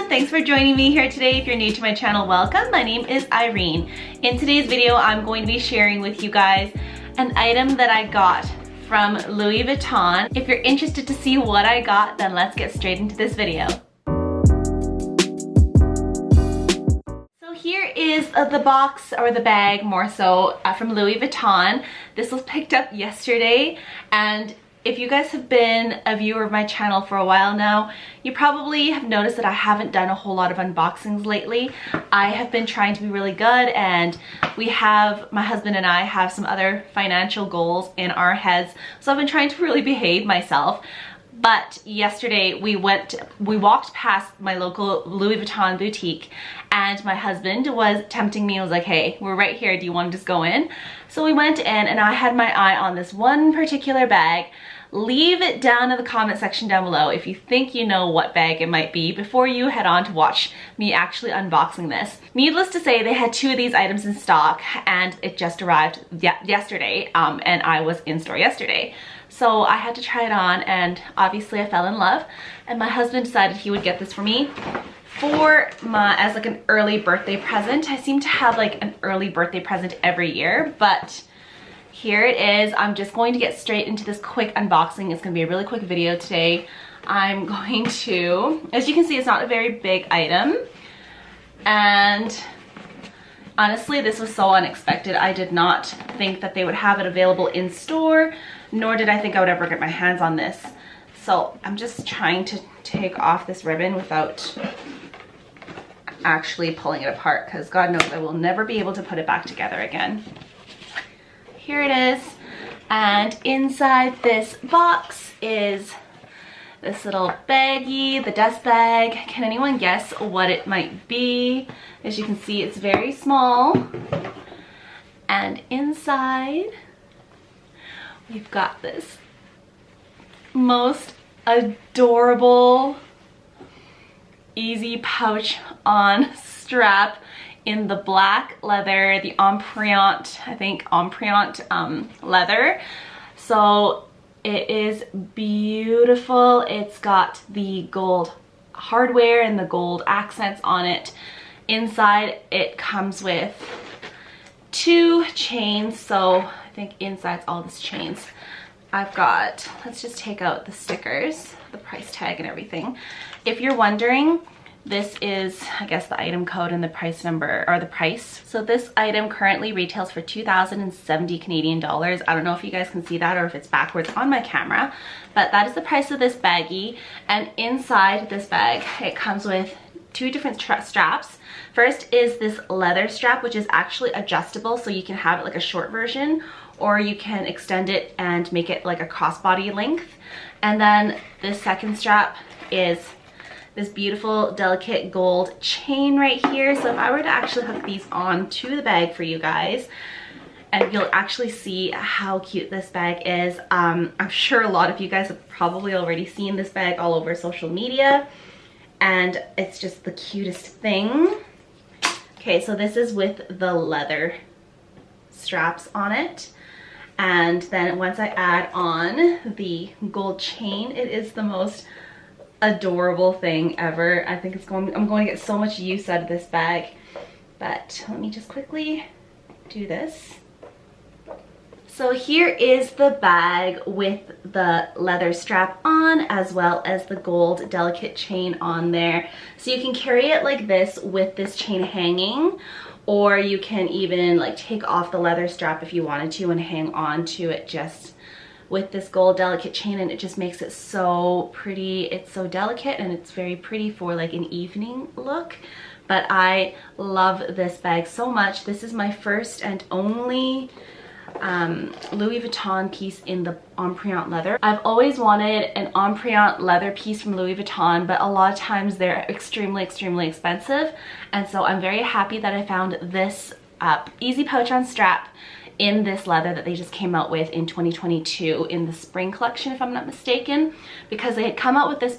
thanks for joining me here today. If you're new to my channel, welcome. My name is Irene. In today's video, I'm going to be sharing with you guys an item that I got from Louis Vuitton. If you're interested to see what I got, then let's get straight into this video. So here is the box, or the bag more so, from Louis Vuitton. This was picked up yesterday, and if you guys have been a viewer of my channel for a while now, you probably have noticed that I haven't done a whole lot of unboxings lately. I have been trying to be really good, and my husband and I have some other financial goals in our heads, so I've been trying to really behave myself. But yesterday we walked past my local Louis Vuitton boutique, and my husband was tempting me and was like, hey, we're right here, do you want to just go in? So we went in, and I had my eye on this one particular bag. Leave it down in the comment section down below if you think you know what bag it might be before you head on to watch me actually unboxing this. Needless to say, they had two of these items in stock, and it just arrived yesterday, and I was in store yesterday. So I had to try it on, and obviously I fell in love, and my husband decided he would get this for me as like an early birthday present. I seem to have like an early birthday present every year, but here it is. I'm just going to get straight into this quick unboxing. It's gonna be a really quick video today. I'm going to, as you can see, it's not a very big item, and honestly, this was so unexpected. I did not think that they would have it available in store, nor did I think I would ever get my hands on this. So I'm just trying to take off this ribbon without actually pulling it apart, because God knows I will never be able to put it back together again. Here it is, and inside this box is this little baggie, the dust bag. Can anyone guess what it might be? As you can see, it's very small, and inside we've got this most adorable easy pouch on strap in the black leather, the Empreinte, I think Empreinte leather. So it is beautiful. It's got the gold hardware and the gold accents on it. Inside it comes with two chains, so I think inside's all this chains. I've got, let's just take out the stickers, the price tag and everything. If you're wondering, this is, I guess, the item code and the price number, or the price. So this item currently retails for 2,070 Canadian dollars. I don't know if you guys can see that or if it's backwards on my camera, but that is the price of this baggie. And inside this bag, it comes with two different straps. First is this leather strap, which is actually adjustable, so you can have it like a short version, or you can extend it and make it like a crossbody length. And then this second strap is this beautiful delicate gold chain right here. So if I were to actually hook these on to the bag for you guys, and you'll actually see how cute this bag is. I'm sure a lot of you guys have probably already seen this bag all over social media, and it's just the cutest thing. Okay, so this is with the leather straps on it. And then once I add on the gold chain, it is the most adorable thing ever. I think I'm going to get so much use out of this bag. But let me just quickly do this. So here is the bag with the leather strap on, as well as the gold delicate chain on there. So you can carry it like this with this chain hanging, or you can even like take off the leather strap if you wanted to and hang on to it just with this gold delicate chain, and it just makes it so pretty. It's so delicate and it's very pretty for like an evening look. But I love this bag so much. This is my first and only Louis Vuitton piece in the Empreinte leather. I've always wanted an Empreinte leather piece from Louis Vuitton, but a lot of times they're extremely expensive, and so I'm very happy that I found this easy pouch on strap in this leather that they just came out with in 2022 in the spring collection, if I'm not mistaken, because they had come out with this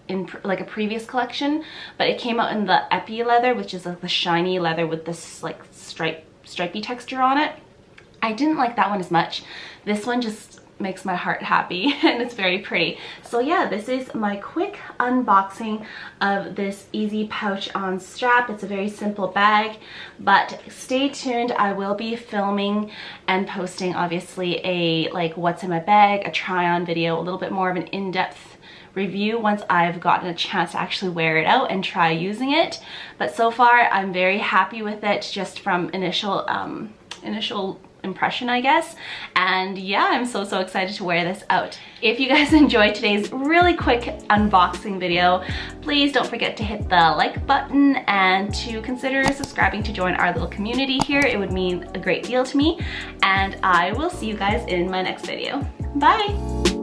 in a previous collection, but it came out in the epi leather, which is like the shiny leather with this like stripy texture on it. I didn't like that one as much. This one just makes my heart happy and it's very pretty. So yeah, this is my quick unboxing of this easy pouch on strap. It's a very simple bag, but stay tuned. I will be filming and posting obviously a like what's in my bag, a try on video, a little bit more of an in-depth review once I've gotten a chance to actually wear it out and try using it. But so far I'm very happy with it, just from initial impression, I guess. And yeah, I'm so excited to wear this out. If you guys enjoyed today's really quick unboxing video, please don't forget to hit the like button and to consider subscribing to join our little community here. It would mean a great deal to me, and I will see you guys in my next video. Bye!